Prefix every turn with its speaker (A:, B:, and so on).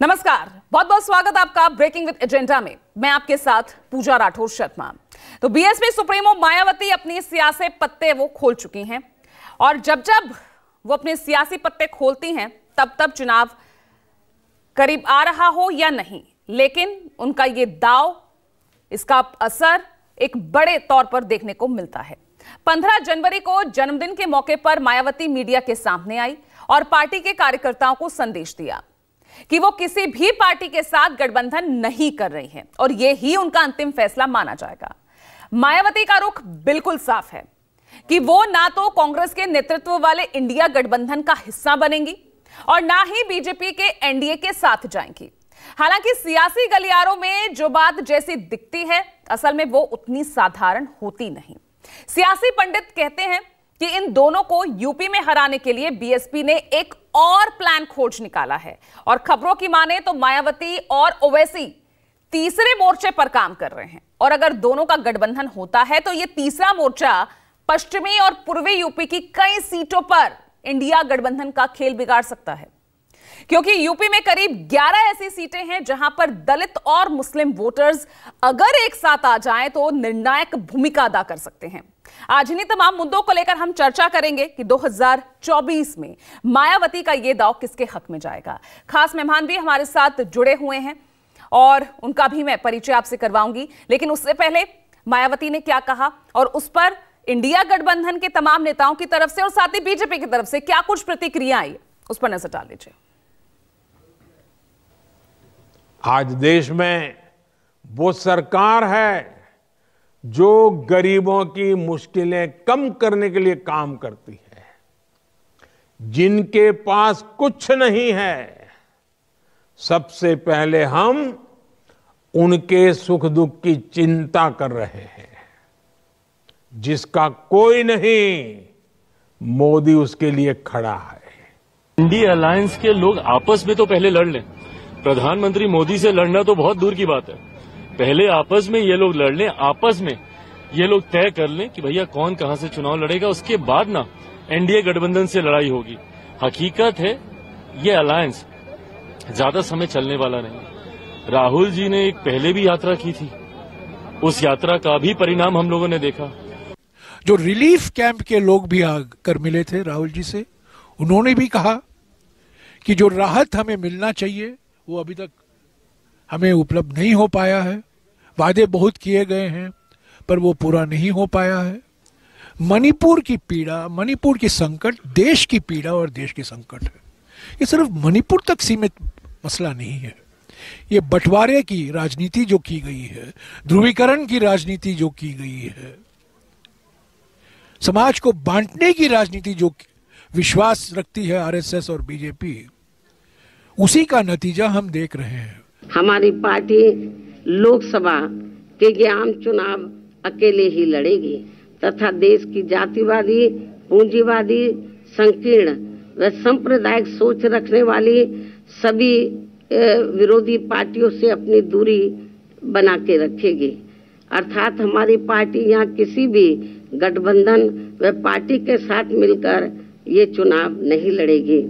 A: नमस्कार, बहुत बहुत स्वागत आपका ब्रेकिंग विद एजेंडा में। मैं आपके साथ पूजा राठौर शर्मा। तो बीएसपी सुप्रीमो मायावती अपनी सियासी पत्ते वो खोल चुकी हैं और जब जब वो अपने सियासी पत्ते खोलती हैं तब चुनाव करीब आ रहा हो या नहीं, लेकिन उनका ये दाव, इसका असर एक बड़े तौर पर देखने को मिलता है। 15 जनवरी को जन्मदिन के मौके पर मायावती मीडिया के सामने आई और पार्टी के कार्यकर्ताओं को संदेश दिया कि वो किसी भी पार्टी के साथ गठबंधन नहीं कर रही हैं और ये ही उनका अंतिम फैसला माना जाएगा। मायावती का रुख बिल्कुल साफ है कि वो ना तो कांग्रेस के नेतृत्व वाले इंडिया गठबंधन का हिस्सा बनेंगी और ना ही बीजेपी के एनडीए के साथ जाएंगी। हालांकि सियासी गलियारों में जो बात जैसी दिखती है, असल में वो उतनी साधारण होती नहीं। सियासी पंडित कहते हैं कि इन दोनों को यूपी में हराने के लिए बीएसपी ने एक और प्लान खोज निकाला है और खबरों की माने तो मायावती और ओवैसी तीसरे मोर्चे पर काम कर रहे हैं और अगर दोनों का गठबंधन होता है तो यह तीसरा मोर्चा पश्चिमी और पूर्वी यूपी की कई सीटों पर इंडिया गठबंधन का खेल बिगाड़ सकता है, क्योंकि यूपी में करीब 11 ऐसी सीटें हैं जहां पर दलित और मुस्लिम वोटर्स अगर एक साथ आ जाएं तो निर्णायक भूमिका अदा कर सकते हैं। आज इन्हीं तमाम मुद्दों को लेकर हम चर्चा करेंगे कि 2024 में मायावती का यह दाव किसके हक में जाएगा। खास मेहमान भी हमारे साथ जुड़े हुए हैं और उनका भी मैं परिचय आपसे करवाऊंगी, लेकिन उससे पहले मायावती ने क्या कहा और उस पर इंडिया गठबंधन के तमाम नेताओं की तरफ से और साथ ही बीजेपी की तरफ से क्या कुछ प्रतिक्रिया आई, उस पर नजर डाल लीजिए।
B: आज देश में वो सरकार है जो गरीबों की मुश्किलें कम करने के लिए काम करती है। जिनके पास कुछ नहीं है, सबसे पहले हम उनके सुख दुख की चिंता कर रहे हैं। जिसका कोई नहीं, मोदी उसके लिए खड़ा है।
C: इंडिया अलायंस के लोग आपस में तो पहले लड़ लें। प्रधानमंत्री मोदी से लड़ना तो बहुत दूर की बात है। पहले आपस में ये लोग लड़ लें, आपस में ये लोग तय कर लें कि भैया कौन कहां से चुनाव लड़ेगा, उसके बाद ना एनडीए गठबंधन से लड़ाई होगी। हकीकत है ये अलायंस ज्यादा समय चलने वाला नहीं। राहुल जी ने एक पहले भी यात्रा की थी, उस यात्रा का भी परिणाम हम लोगों ने देखा।
D: जो रिलीफ कैंप के लोग भी आकर मिले थे राहुल जी से, उन्होंने भी कहा कि जो राहत हमें मिलना चाहिए वो अभी तक हमें उपलब्ध नहीं हो पाया है। वादे बहुत किए गए हैं पर वो पूरा नहीं हो पाया है। मणिपुर की पीड़ा, मणिपुर की संकट देश की पीड़ा और देश की संकट है। ये सिर्फ मणिपुर तक सीमित मसला नहीं है। ये बंटवारे की राजनीति जो की गई है, ध्रुवीकरण की राजनीति जो की गई है, समाज को बांटने की राजनीति जो विश्वास रखती है आरएसएस और बीजेपी, उसी का नतीजा हम देख रहे हैं।
E: हमारी पार्टी लोकसभा के ये आम चुनाव अकेले ही लड़ेगी तथा देश की जातिवादी, पूंजीवादी, संकीर्ण व सांप्रदायिक सोच रखने वाली सभी विरोधी पार्टियों से अपनी दूरी बना के रखेगी। अर्थात हमारी पार्टी यहाँ किसी भी गठबंधन व पार्टी के साथ मिलकर ये चुनाव नहीं लड़ेगी।